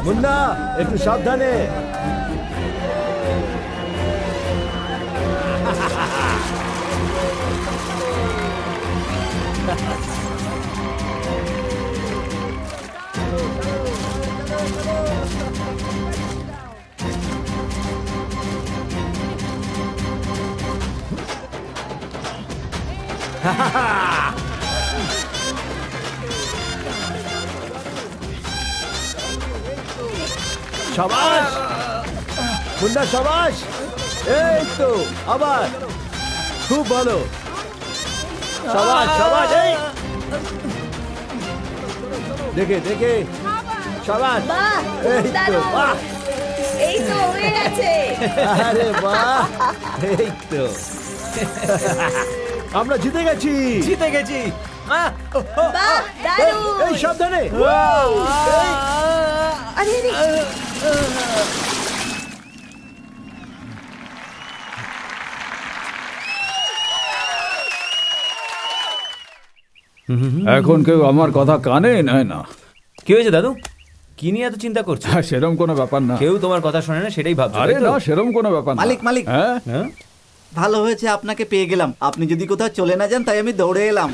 মুন্না একটু সাবধানে। শাবাশ মুন্না, শাবাশ। এই তো আবার খুব ভালো, শাবাশ শাবাশ। এই দেখে দেখে, শাবাশ। এই তো বাহ, এই তো হয়ে গেছে। আরে বাহ, এই তো আমরা জিতে গেছি। বাহ, দারুণ। এই সাবধানে। আরে এখন কেউ আমার কথা কানে নেয় না। কি হয়েছে দাদু? কি নিয়ে এত চিন্তা করছো? সেরম কোনো ব্যাপার না। কেউ তোমার কথা শোনে না সেটাই ভাবছো? আরে না, সেরম কোনো ব্যাপার না। মালিক হ্যাঁ, ভালো হয়েছে আপনাকে পেয়ে গেলাম। আপনি যদি কোথাও চলে না যান তাই আমি দৌড়ে এলাম।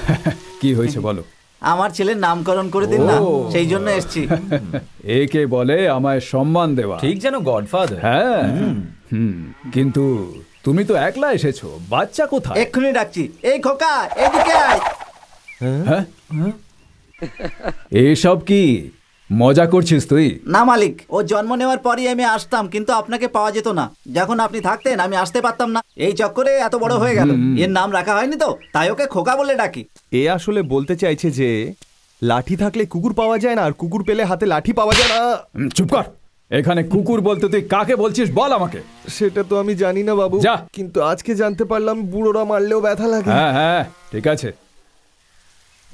কি হয়েছে বলো? আমার ছেলের নামকরণ করে দিন না, সেই জন্য এসেছি। একে বলে আমায় সম্মান দেওয়া। ঠিক যেন গডফাদার। হ্যাঁ, কিন্তু তুমি তো একলা এসেছো, বাচ্চা কোথায়? এক্ষুনি ডাকছি। এই খোকা, এদিকে আয়। হ্যাঁ, এসব কি মজা করছিস তুই? না মালিক, ও জন্ম নেওয়ার পরই আমি আসতাম, কিন্তু আপনাকে পাওয়া যেত না। যখন আপনি থাকতেন আমি আসতে পারতাম না। এই চক্করে এত বড় হয়ে গেল। এর নাম রাখা হয়নি তো, তাই ওকে খোকা বলে ডাকি। এ আসলে বলতে চাইছে যে লাঠি থাকলে কুকুর পাওয়া যায় না, আর কুকুর পেলে হাতে লাঠি পাওয়া যায় না। চুপ কর। এখানে কুকুর বলতে তুই কাকে বলছিস বল আমাকে। সেটা তো আমি জানি না বাবু, যা। কিন্তু আজকে জানতে পারলাম বুড়োরা মারলেও ব্যথা লাগে। হ্যাঁ হ্যাঁ, ঠিক আছে।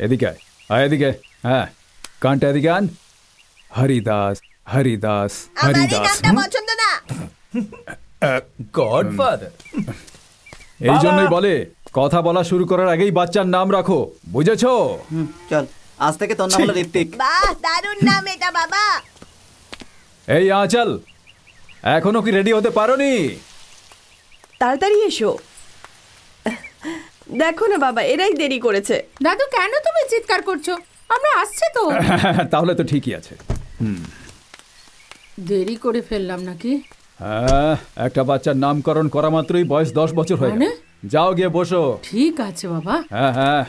এদিকে আয়, এদিকে। হ্যাঁ, কানটা এদিকে আন। হরিদাস হরিদাস হরিদাস। পছন্দ না। গডফাদার। এই জন্যই বলে কথা বলা শুরু করার আগেই বাচ্চার নাম রাখো, বুঝেছো? চল, আজ থেকে তোর নাম হলো ঋত্বিক। বাহ, দারুণ নাম এটা বাবা। এই আঁচল, এখনো কি রেডি হতে পারোনি? তাড়াতাড়ি এসো। দেখো না বাবা, এরাই দেরি করেছে। দাদু কেন তুমি চিৎকার করছো? আমরা আসছে তো। তাহলে তো ঠিকই আছে। দেরি করে ফেললাম নাকি? হ্যাঁ, একটা বাচ্চার নামকরণ করা মাত্রই বয়স 10 বছর হয়ে গেল। যাও গিয়ে বসো। ঠিক আছে বাবা। হ্যাঁ হ্যাঁ,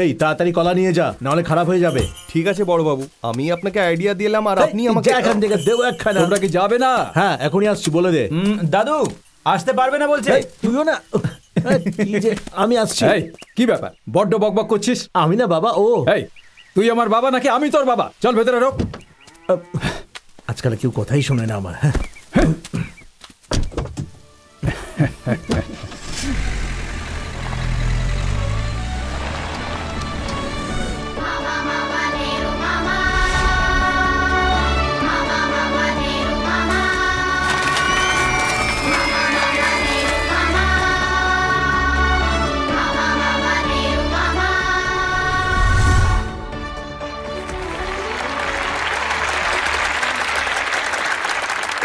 এই তাড়াতাড়ি কলা নিয়ে যা, নাহলে খারাপ হয়ে যাবে। ঠিক আছে বড় বাবু, আমি আপনাকে আইডিয়া দিলাম আর আপনি আমাকে এখান থেকে দেবো একখানা। তোমরা কি যাবে না? হ্যাঁ, এখনই আসছি, বলে দে। দাদু আসতে পারবে না বলছে। তুইও না। আমি আসছি। এই কি ব্যাপার, বড্ড বকবক করছিস? আমি না বাবা, ও। এই তুই আমার বাবা নাকি আমি তোর বাবা? চল ভেতরে ঢোক। আজকাল কেউ কথাই শোনে না আমার।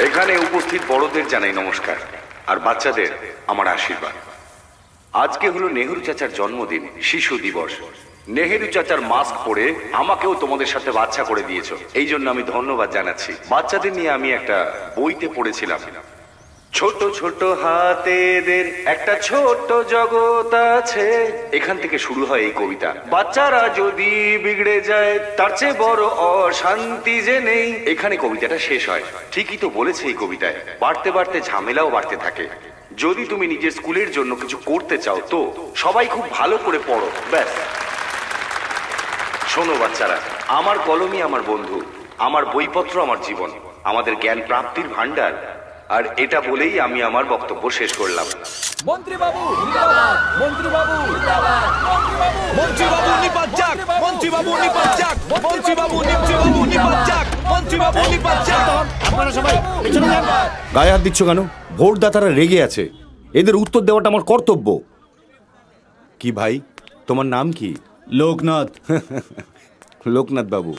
এখানে উপস্থিত বড়দের জানাই নমস্কার, আর বাচ্চাদের আমার আশীর্বাদ। আজকে হলো নেহেরু চাচার জন্মদিন, শিশু দিবস। নেহেরু চাচার মাস্ক পরে আমাকেও তোমাদের সাথে বাচ্চা করে দিয়েছো, এই জন্য আমি ধন্যবাদ জানাচ্ছি। বাচ্চাদের নিয়ে আমি একটা বইতে পড়েছিলাম, ছোট ছোট হাতেদের একটা ছোট্ট জগৎ আছে। এখান থেকে শুরু হয় এই কবিতা। বাচ্চারা যদি বিগড়ে যায় তার চেয়ে বড় অশান্তি যে নেই। এখানে কবিতাটা শেষ হয়। ঠিকই তো বলেছে এই কবিতায়, বাড়তে বাড়তে ঝামেলাও বাড়তে থাকে। যদি তুমি নিজের স্কুলের জন্য কিছু করতে চাও তো সবাই খুব ভালো করে পড়ো, ব্যাস। শোনো বাচ্চারা, আমার কলমই আমার বন্ধু, আমার বইপত্র আমার জীবন, আমাদের জ্ঞান প্রাপ্তির ভান্ডার। আর এটা বলেই আমি আমার বক্তব্য শেষ করলাম। মন্ত্রী বাবু জিন্দাবাদ, মন্ত্রী বাবু জিন্দাবাদ, মন্ত্রী বাবু নিপাত যাক, মন্ত্রী বাবু নিপাত যাক, মন্ত্রী বাবু নিপাত যাক, মন্ত্রী বাবু নিপাত যাক। আপনারা সবাই পেছনে যান। গায়ে হাত দিচ্ছ কেন? ভোটদাতারা রেগে আছে, এদের উত্তর দেওয়াটা আমার কর্তব্য। কি ভাই, তোমার নাম কি? লোকনাথ। লোকনাথ বাবু,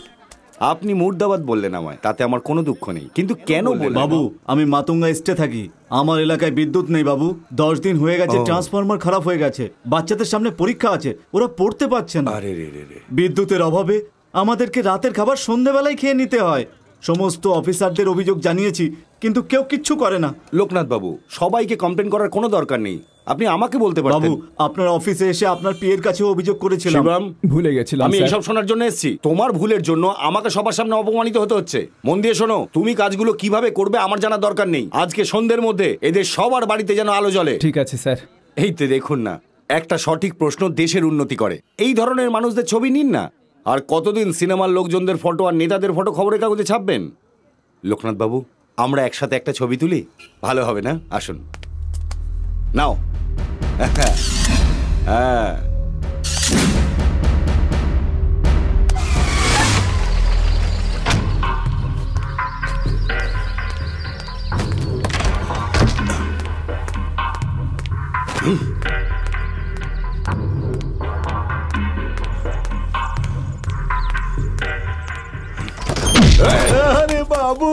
আপনি মুর্দাবাদ বললেন আমায়, তাতে আমার কোনো দুঃখ নেই, কিন্তু কেন বললেন? বাবু, আমি মাতুঙ্গা ইস্টে থাকি। আমার এলাকায় বিদ্যুৎ নেই বাবু। 10 দিন হয়ে গেছে, ট্রান্সফরমার খারাপ হয়ে গেছে। বাচ্চাদের সামনে পরীক্ষা আছে, ওরা পড়তে পারছে না। আরে রে রে রে। বিদ্যুতের অভাবে আমাদেরকে রাতের খাবার সন্ধেবেলায় খেয়ে নিতে হয়। সমস্ত অফিসারদের অভিযোগ জানিয়েছি, কিন্তু কেউ কিচ্ছু করে না। লোকনাথ বাবু, সবাইকে কমপ্লেন করার কোনো দরকার নেই, আপনি আমাকে বলতে পারতেন। বাবু, আপনার অফিসে এসে আপনার পিএর কাছে অভিযোগ করেছিলাম। শিবম, ভুলে গেছিলাম আমি স্যার। এসব শোনার জন্য এসেছি। তোমার ভুলের জন্য আমাকে সবার সামনে অপমানিত হতে হচ্ছে। মন দিয়ে শোনো, তুমি কাজগুলো কিভাবে করবে আমার জানার দরকার নেই। আজকে সন্ধ্যের মধ্যে এদের সবার বাড়িতে যেন আলো জ্বলে। ঠিক আছে স্যার। এই তো দেখুন না, একটা সঠিক প্রশ্ন দেশের উন্নতি করে। এই ধরনের মানুষদের ছবি নিন না। আর কতদিন সিনেমার লোকজনদের ফটো আর নেতাদের ফটো খবরের কাগজে ছাপবেন? লোকনাথ বাবু, আমরা একসাথে একটা ছবি তুলি, ভালো হবে না? আসুন, নাও। হ্যাঁ, আরে বাবু,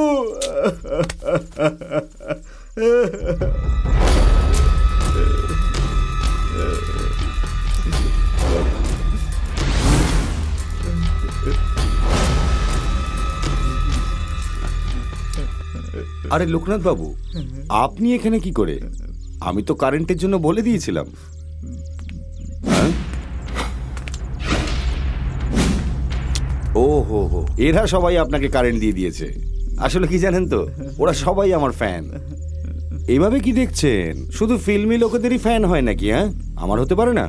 আরে লোকনাথ বাবু, আপনি এখানে কি করে? আমি তো কারেন্টের জন্য বলে দিয়েছিলাম। হ্যাঁ? ও হো হো, এরা সবাই আপনাকে কারেন্ট দিয়ে দিয়েছে। আসলে কি জানেন তো, ওরা সবাই আমার ফ্যান। এভাবে কি দেখছেন? শুধু ফিল্মি লোকেদেরই ফ্যান হয় নাকি? হ্যাঁ, আমার হতে পারে না,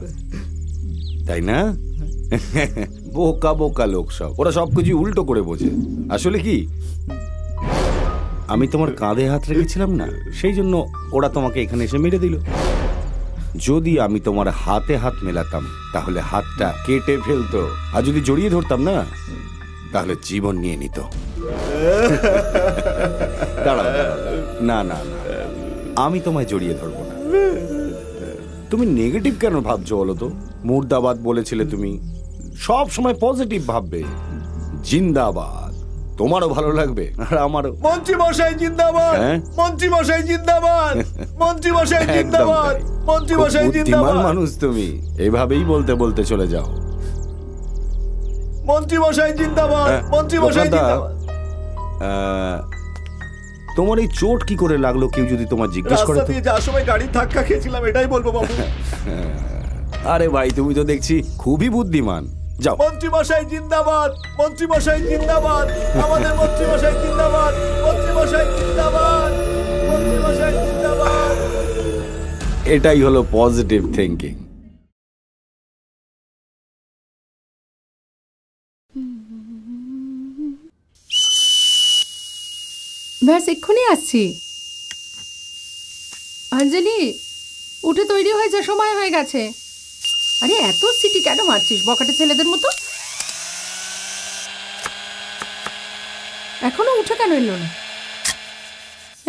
তাই না? বোকা বোকা লোক সব, ওরা সবকিছু উল্টো করে বোঝে। আসলে কি, আমি তোমার কাঁধে হাত রেখেছিলাম না, সেই জন্য ওরা তোমাকে এখানে এসে মেরে দিল। যদি আমি তোমার হাতে হাত মেলাতাম তাহলে হাতটা কেটে ফেলতো, আর যদি জড়িয়ে ধরতাম না তাহলে জীবন নিয়ে নিত। দাঁড়াও, না না না, আমি তোমায় জড়িয়ে ধরবো না। তুমি নেগেটিভ কেন ভাবছো বলো তো? মুর্দাবাদ বলেছিলে তুমি, সব সময় পজিটিভ ভাববে। জিন্দাবাদ, তোমারও ভালো লাগবে আর আমারও। মন্ত্রী মশাই জিন্দাবাদ, হ্যাঁ? মন্ত্রী মশাই জিন্দাবাদ, মন্ত্রী মশাই একদম জিন্দাবাদ, তাই। মন্ত্রী খুব মশাই বুদ্ধিমান জিন্দাবাদ, মানুষ তুমি, এভাবেই বলতে বলতে চলে যাও। মন্ত্রী মশাই জিন্দাবাদ, মন্ত্রী মশাই লোকনাথ দা, জিন্দাবাদ। তোমার এই চোট কি করে লাগলো কেউ যদি তোমার জিজ্ঞেস করে রাস্তা তো? দিয়ে যাওয়ার সময় গাড়ির ধাক্কা খেয়েছিলাম, এটাই বলবো বাবু। আরে ভাই, তুমি তো দেখছি খুবই বুদ্ধিমান। যাও। মন্ত্রী মশাই জিন্দাবাদ, মন্ত্রী মশাই জিন্দাবাদ, আমাদের মন্ত্রী মশাই জিন্দাবাদ, মন্ত্রী মশাই জিন্দাবাদ, মন্ত্রী মশাই জিন্দাবাদ। এটাই হলো পজিটিভ থিঙ্কিং। ব্যাস এক্ষুনি আসছি। অঞ্জলি, উঠে তৈরি হয়ে যা, সময় হয়ে গেছে। আরে এত সিটি কেন মারছিস বকাটে ছেলেদের মতো? এখনো উঠে কেন এলো না?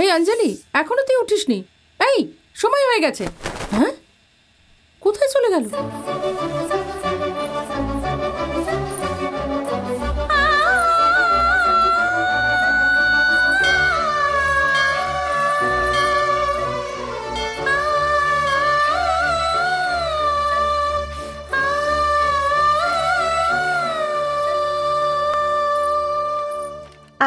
এই অঞ্জলি, এখনো তুই উঠিসনি? এই, সময় হয়ে গেছে। হ্যাঁ, কোথায় চলে গেল?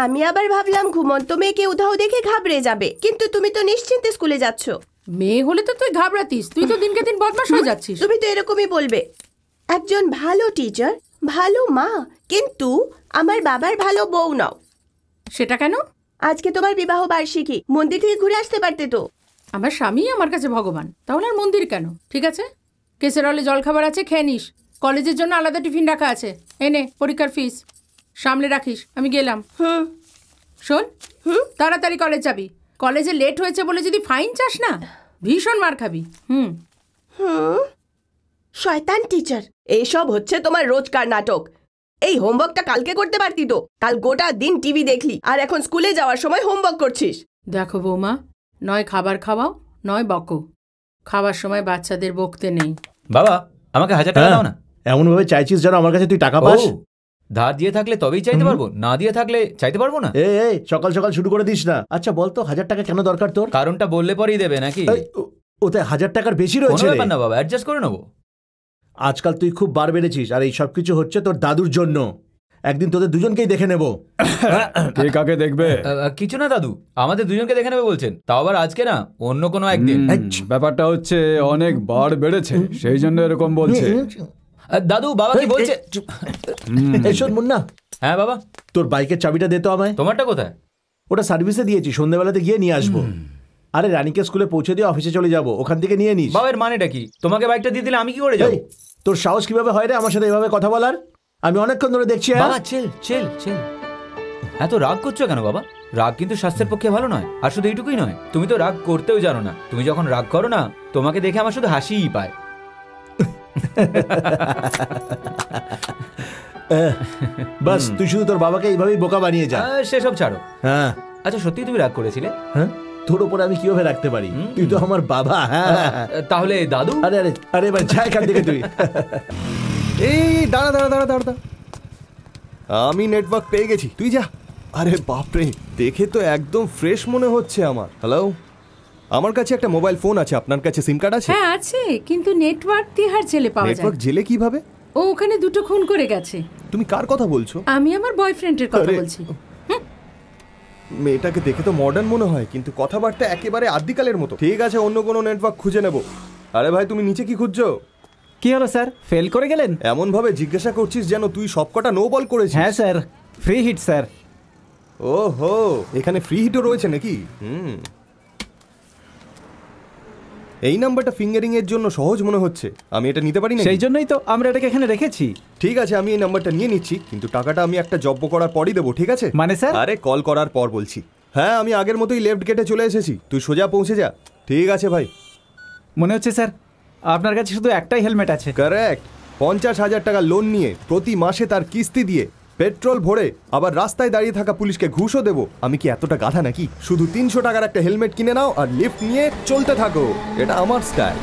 আমি আবার ভাবলাম ঘুমন্ত মেয়েকে উধাও দেখে ঘাবড়ে যাবে, কিন্তু তুমি তো নিশ্চিন্তে স্কুলে যাচ্ছ। মেয়ে হলে তো তুই ঘাবড়াতিস, তুই তো দিনকে দিন বদমাশ হয়ে যাচ্ছিস। তুমি তো এরকমই বলবে। একজন ভালো টিচার, ভালো মা, কিন্তু আমার বাবার ভালো বউ নাও। সেটা কেন? আজকে তোমার বিবাহ বার্ষিকী, মন্দির থেকে ঘুরে আসতে পারতে তো। আমার স্বামী আমার কাছে ভগবান, তাহলে আর মন্দির কেন? ঠিক আছে, কেসেরলে জলখাবার আছে, খেয়ে নিস। কলেজের জন্য আলাদা টিফিন রাখা আছে, এনে পরীক্ষার ফিস সামলে রাখিস। আমি গেলাম। শোন, তাড়াতাড়ি কলেজ যাবি। কলেজে লেট হয়েছে বলে যদি ফাইন চাস না, ভীষণ মার খাবি। শয়তান টিচার, এইসব হচ্ছে তোমার রোজকার নাটক। এই হোমওয়ার্কটা কালকে করতে পারতি তো। কাল গোটা দিন টিভি দেখলি, আর এখন স্কুলে যাওয়ার সময় হোমওয়ার্ক করছিস। দেখো বৌমা, নয় খাবার খাওয়াও, নয় বকো। খাবার সময় বাচ্চাদের বকতে নেই। বাবা, আমাকে 1000 টাকা দাও না। এমন ভাবে চাইছিস যেন আমার কাছে তুই টাকা পাস। ধার দিয়ে থাকলে তবেই চাইতে পারবো, না দিয়ে থাকলে চাইতে পারবো না। এই সকাল সকাল শুরু করে দিস না। আচ্ছা বলতো 1000 টাকা কেন দরকার তোর? কারণটা বললে পরেই দেবে নাকি? ওতে 1000 টাকার বেশি কোনো রয়েছে। ব্যাপার না বাবা, অ্যাডজাস্ট করে নেবো। আজকাল তুই খুব বার বেড়েছিস, আর এই সব কিছু হচ্ছে তোর দাদুর জন্য। একদিন তোদের দুজনকেই দেখে নেব। কে কাকে দেখবে? কিছু না দাদু, আমাদের দুজনকে দেখে নেবে বলছেন, তাও আবার আজকে না, অন্য কোনো একদিন। ব্যাপারটা হচ্ছে অনেক বার বেড়েছে, সেই জন্য এরকম বলছে। দাদু বাবা কি বলছে? এই শোন মুন্না। হ্যাঁ বাবা। তোর বাইকের চাবিটা দে তো আমায়। তোমারটা কোথায়? ওটা সার্ভিসে দিয়েছি, সন্ধ্যাবেলাতে গিয়ে নিয়ে আসবো। আরে রানীকে স্কুলে পৌঁছে দিয়ে অফিসে চলে যাবো, ওখান থেকে নিয়ে নিস। বাবার মানেটা কি? তোমাকে বাইকটা দিয়ে দিলে আমি কি করে যাবো? তোর সাহস কিভাবে হয় রে আমার সাথে এভাবে কথা বলার? আমি অনেকক্ষণ ধরে দেখছি। বাবা চিল চিল চিল। এত রাগ করছো কেন বাবা? রাগ কিন্তু স্বাস্থ্যের পক্ষে ভালো নয়। আর শুধু এইটুকুই নয়, তুমি তো রাগ করতেও জানো না। তুমি যখন রাগ করো না, তোমাকে দেখে আমার শুধু হাসিই পায়। বাস তুই শুধু তোর বাবাকে এইভাবেই বোকা বানিয়ে যা। সেসব ছাড়ো। হ্যাঁ আচ্ছা সত্যি তুমি রাগ করেছিলে? হ্যাঁ, তোর উপরে আমি কিভাবে রাখতে পারি? তুই তো আমার বাবা। হ্যাঁ তাহলে দাদু? আরে আরে আরে ভাই যা এখান থেকে তুই। এই দাঁড়া দাঁড়া দাঁড়া দাঁড়া দাঁড়া, আমি নেটওয়ার্ক পেয়ে গেছি, তুই যা। আরে বাপরে, দেখে তো একদম ফ্রেশ মনে হচ্ছে আমার। হ্যালো, আমার কাছে একটা মোবাইল ফোন আছে, আপনার কাছে সিম কার্ড আছে? হ্যাঁ আছে, কিন্তু নেটওয়ার্ক তিহার জেলে পাওয়া যায়। নেটওয়ার্ক জেলে কিভাবে? ও ওখানে 2টো খুন করে গেছে। তুমি কার কথা বলছো? আমি আমার বয়ফ্রেন্ডের কথা আরে, বলছি। মেয়েটাকে দেখে তো মডার্ন মনে হয়, কিন্তু কথাবার্তা একেবারে আদিকালের মতো। ঠিক আছে, অন্য কোনো নেটওয়ার্ক খুঁজে নেব। আরে ভাই, তুমি নিচে কি খুঁজছো? কি হলো স্যার, ফেল করে গেলেন? এমন ভাবে জিজ্ঞাসা করছিস যেন তুই সবকটা নো বল করেছিস। হ্যাঁ স্যার, ফ্রি হিট স্যার। ওহো, এখানে ফ্রি হিটও রয়েছে নাকি? এই নাম্বারটা ফিঙ্গারিং এর জন্য সহজ মনে হচ্ছে, আমি এটা নিতে পারি না? সেই জন্যই তো আমরা এটাকে এখানে রেখেছি। ঠিক আছে, আমি এই নাম্বারটা নিয়ে নিচ্ছি, কিন্তু টাকাটা আমি একটা জব্দ করার পরই দেবো, ঠিক আছে? মানে স্যার? আরে কল করার পর বলছি। হ্যাঁ, আমি আগের মতোই লেফট গেটে চলে এসেছি, তুই সোজা পৌঁছে যা। ঠিক আছে ভাই। মনে হচ্ছে স্যার আপনার কাছে শুধু একটাই হেলমেট আছে। কারেক্ট। 50,000 টাকা লোন নিয়ে প্রতি মাসে তার কিস্তি দিয়ে পেট্রোল ভরে আবার রাস্তায় দাঁড়িয়ে থাকা পুলিশকে ঘুষও দেবো। আমি কি এতটা গাধা নাকি? শুধু 300 টাকার একটা হেলমেট কিনে নাও আর লিফট নিয়ে চলতে থাকো, এটা আমার স্টাইল।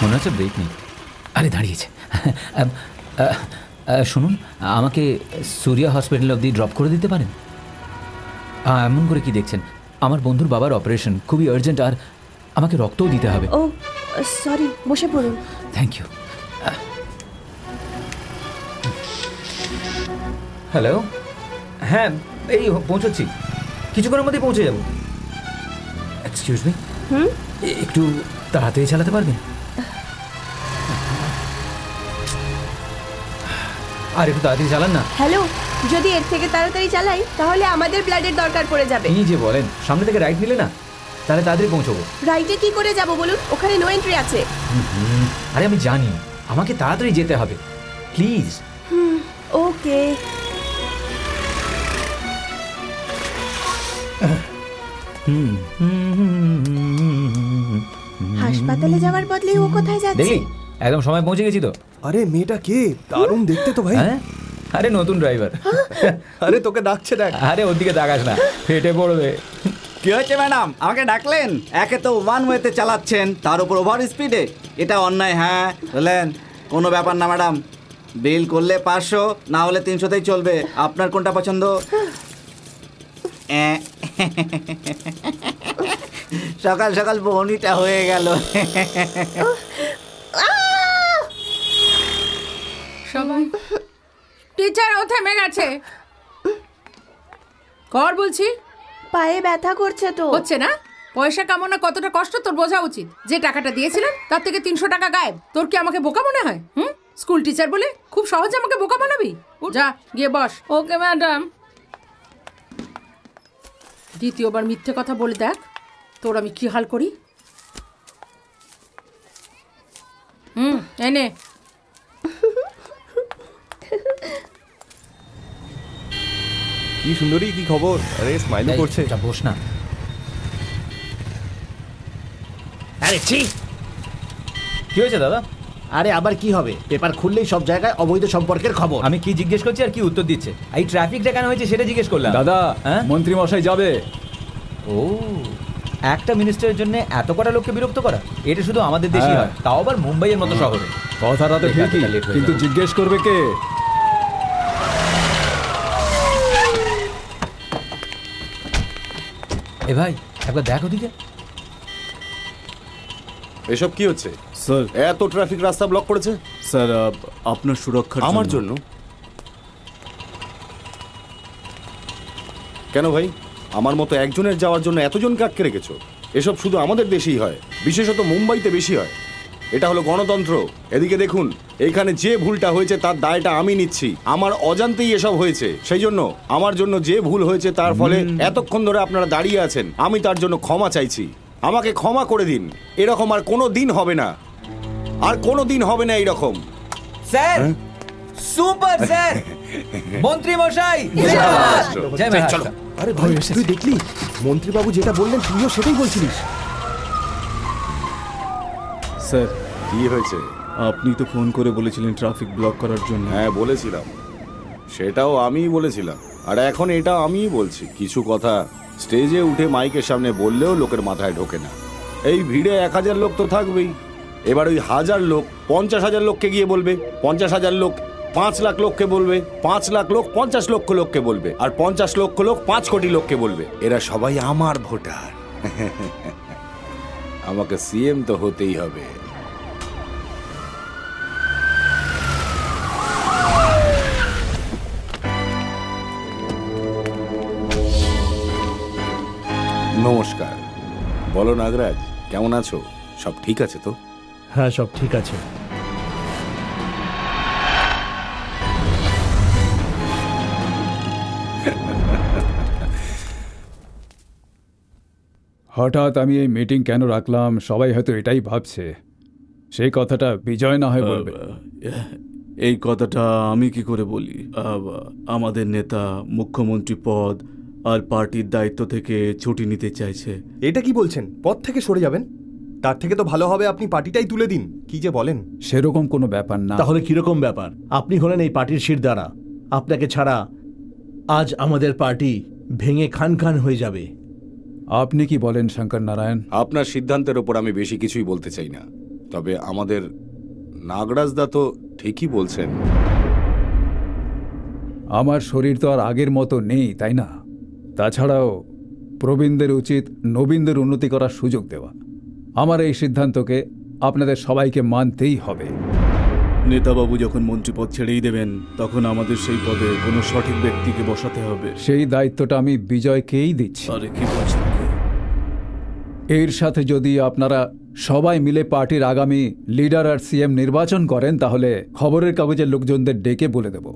মনে হচ্ছে ব্রেক নেই। আরে দাঁড়িয়েছে। শুনুন, আমাকে সূর্যা হসপিটাল অবধি ড্রপ করে দিতে পারেন? এমন করে কি দেখছেন? আমার বন্ধুর বাবার অপারেশন খুবই আর্জেন্ট, আর আমাকে রক্তও দিতে হবে। ও সরি, বসে পড়ুন। Thank you. হ্যালো, হ্যাঁ এই পৌঁছচ্ছি, কিছুক্ষণের মধ্যেই পৌঁছে যাব। এক্সকিউজ মি, একটু তাড়াতাড়ি চালাতে পারবেন? আর একটু তাড়াতাড়ি চালান না। হ্যালো, যদি এর থেকে তাড়াতাড়ি চালাই তাহলে আমাদের ব্লাডের দরকার পড়ে যাবে। কি যে বলেন, সামনে থেকে রাইট নিলে না, তাহলে তাড়াতাড়ি পৌঁছবো। রাইটে কি করে যাব বলুন? ওখানে নো এন্ট্রি আছে। আরে আমি জানি, আমাকে তাড়াতাড়ি যেতে হবে, প্লিজ। ওকে। হাসপাতালে যাওয়ার বদলে ও কোথায় যাচ্ছে? দেখলি, একদম সময় পৌঁছে গেছি তো। আরে মেয়েটা কে? দারুণ দেখতে তো ভাই। হ্যাঁ, আরে নতুন ড্রাইভার। আরে তোকে ডাকছে, দেখ। আরে ওর দিকে তাকাস না, ফেটে পড়বে। কি হয়েছে ম্যাডাম, আমাকে ডাকলেন? একে তো ওয়ান ওয়েতে চালাচ্ছেন, তার উপর ওভার স্পিডে, এটা অন্যায়। হ্যাঁ বললেন, কোনো ব্যাপার না ম্যাডাম, বিল করলে 500, না হলে 300তেই চলবে। আপনার কোনটা পছন্দ? সকাল সকাল বহনিটা হয়ে গেল। সবাই টিচার ও থেমে গেছে। কর বলছি। পায়ে ব্যথা করছে তো। হচ্ছে না? পয়সা কামানো কতটা কষ্ট তোর বোঝা উচিত। যে টাকাটা দিয়েছিলাম তার থেকে 300 টাকা গায়েব। তোর কি আমাকে বোকা মনে হয়? স্কুল টিচার বলে খুব সহজে আমাকে বোকা বানাবি? যা গিয়ে বস। Okay madam. দ্বিতীয়বার মিথ্যে কথা বলে দেখ, তোর আমি কি হাল করি। এনে কি সুন্দরী, কি খবর? আরে স্মাইলও করছে। বস না। আরে ছি, কি হয়েছে দাদা? আরে আবার কি হবে? পেপার খুললেই সব জায়গায় অবৈধ সম্পর্কের খবর। আমি কি জিজ্ঞেস করছি আর কি উত্তর দিচ্ছে? এই ট্রাফিকটা কেন হয়েছে সেটা জিজ্ঞেস করলাম। দাদা, হ্যাঁ? মন্ত্রী মশাই যাবে। ও একটা মিনিস্টারের জন্য এত কটা লোককে বিরক্ত করা, এটা শুধু আমাদের দেশেই হয়, তাও আবার মুম্বাইয়ের মতো শহরে। কথাটা তো ঠিকই, কিন্তু জিজ্ঞেস করবে কে? এ ভাই একবার দেখো দিকে। এসব কি হচ্ছে স্যার? এত ট্রাফিক রাস্তা ব্লক করেছে স্যার আপনার সুরক্ষার আমার জন্য? কেন ভাই, আমার মতো একজনের যাওয়ার জন্য এতজনকে আটকে রেখেছো? এসব শুধু আমাদের দেশেই হয়, বিশেষত মুম্বাইতে বেশি হয়। এটা হলো গণতন্ত্র। এদিকে দেখুন, এখানে যে ভুলটা হয়েছে তার দায়টা আমি নিচ্ছি। আমার অজান্তেই এসব হয়েছে, সেই জন্য আমার জন্য যে ভুল হয়েছে তার ফলে এতক্ষণ ধরে আপনারা দাঁড়িয়ে আছেন, আমি তার জন্য ক্ষমা চাইছি। আমাকে ক্ষমা করে দিন। এরকম আর কোনো দিন হবে না, আর কোনো দিন হবে না এইরকম। স্যার সুপার স্যার, মন্ত্রী মশাই চলো। আরে ভাই তুই দেখলি মন্ত্রী বাবু যেটা বললেন, তুইও সেটাই বলছিলিস। স্যার কি হয়েছে? আপনি তো ফোন করে বলেছিলেন ট্রাফিক ব্লক করার জন্য। হ্যাঁ বলেছিলাম, সেটাও আমিই বলেছিলাম, আর এখন এটা আমিই বলছি। কিছু কথা স্টেজে উঠে মাইকের সামনে বললেও লোকের মাথায় ঢোকে না। এই ভিড়ে 1000 লোক তো থাকবেই, এবার ওই 1000 লোক 50,000 লোককে গিয়ে বলবে, 50,000 লোক 5 লাখ লোককে বলবে, 5 লাখ লোক 50 লক্ষ লোককে বলবে, আর 50 লক্ষ লোক 5 কোটি লোককে বলবে। এরা সবাই আমার ভোটার। আমাকে সিএম তো হতেই হবে। নমস্কার। বলো নাগরাজ, কেমন আছো? সব ঠিক আছে তো? হ্যাঁ সব ঠিক আছে। হঠাৎ আমি এই মিটিং কেন রাখলাম সবাই হয়তো এটাই ভাবছে। সেই কথাটা বিজয় না হয় বলবে। এই কথাটা আমি কি করে বলি? আমাদের নেতা মুখ্যমন্ত্রী পদ আর পার্টির দায়িত্ব থেকে ছুটি নিতে চাইছে। এটা কি বলছেন? পদ থেকে সরে যাবেন? তার থেকে তো ভালো হবে আপনি পার্টিটাই তুলে দিন। কি যে বলেন! সেরকম কোনো ব্যাপার না। তাহলে কিরকম ব্যাপার? আপনি হলেন এই পার্টির শিরদাঁড়া। আপনাকে ছাড়া আজ আমাদের পার্টি ভেঙে খান খান হয়ে যাবে। আপনি কি বলেন শঙ্কর নারায়ণ? আপনার সিদ্ধান্তের ওপর আমি বেশি কিছুই বলতে চাই না, তবে আমাদের নাগরাজদা তো ঠিকই বলছেন। আমার শরীর তো আর আগের মতো নেই, তাই না? তাছাড়াও প্রবীণদের উচিত নবীনদের উন্নতি করার সুযোগ দেওয়া। আমার এই সিদ্ধান্তকে আপনাদের সবাইকে মানতেই হবে। নেতাবাবু যখন মন্ত্রীপদ ছেড়েই দেবেন, তখন আমাদের সেই পদে কোনো সঠিক ব্যক্তিকে বসাতে হবে। সেই দায়িত্বটা আমি বিজয়কেই দিচ্ছি। আরে কি বলছেন? এর সাথে যদি আপনারা সবাই মিলে পার্টির আগামী লিডার আর সিএম নির্বাচন করেন, তাহলে খবরের কাগজের লোকজনদের ডেকে বলে দেব।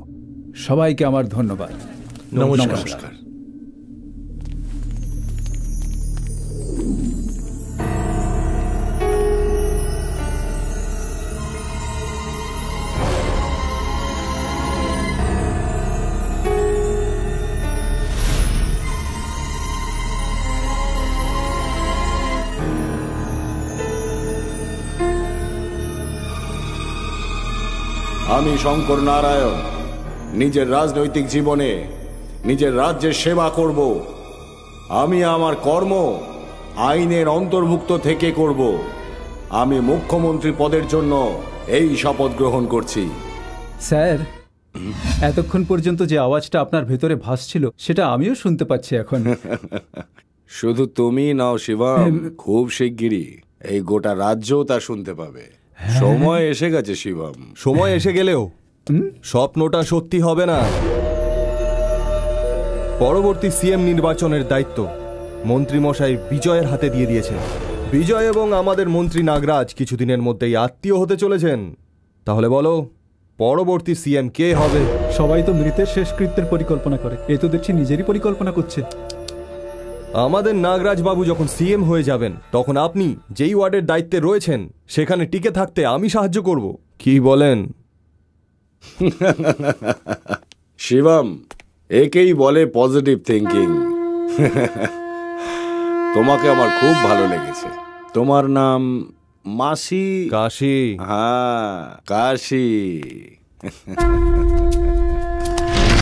সবাইকে আমার ধন্যবাদ। নমস্কার। আমি শঙ্কর নারায়ণ নিজের রাজনৈতিক জীবনে নিজের রাজ্যের সেবা করব। আমি আমার কর্ম আইনের অন্তর্ভুক্ত থেকে করব। আমি মুখ্যমন্ত্রী পদের জন্য এই শপথ গ্রহণ করছি। স্যার, এতক্ষণ পর্যন্ত যে আওয়াজটা আপনার ভেতরে ভাসছিল সেটা আমিও শুনতে পাচ্ছি এখন। শুধু তুমি নাও শিবম, খুব শিগগিরই এই গোটা রাজ্যও তা শুনতে পাবে। সময় এসে গেছে শিবম। সময় এসে গেলেও স্বপ্নটা সত্যি হবে না। পরবর্তী সিএম নির্বাচনের দায়িত্ব মন্ত্রীমশাই বিজয়ের হাতে দিয়ে দিয়েছেন। বিজয় এবং আমাদের মন্ত্রী নাগরাজ কিছুদিনের মধ্যেই আত্মীয় হতে চলেছেন। তাহলে বলো, পরবর্তী সিএম কে হবে? সবাই তো মৃতের শেষকৃত্যের পরিকল্পনা করে, এ তো দেখছি নিজেরই পরিকল্পনা করছে। আমাদের নাগরাজ বাবু যখন সিএম হয়ে যাবেন, তখন আপনি যেই ওয়ার্ডের দায়িত্বে রয়েছেন সেখানে টিকে থাকতে আমি সাহায্য করব। কি বলেন? শিবম, একেই বলে পজিটিভ থিঙ্কিং। তোমাকে আমার খুব ভালো লেগেছে। তোমার নাম মাসি? কাশি। হ্যাঁ, কাশি।